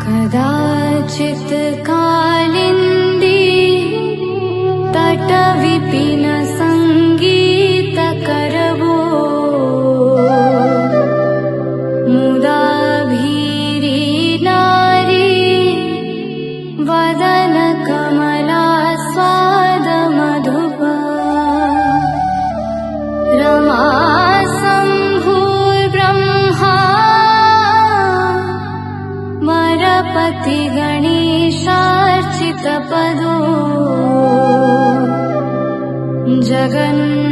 कदाचित् कालिन्दी तटविपिन संगीतकरवो मुदा भीरी नारी वदन कमला स्वाद मधुपा रमा शम्भुर्ब्रह्मा वरपति गणेशार्चितपदो जगन्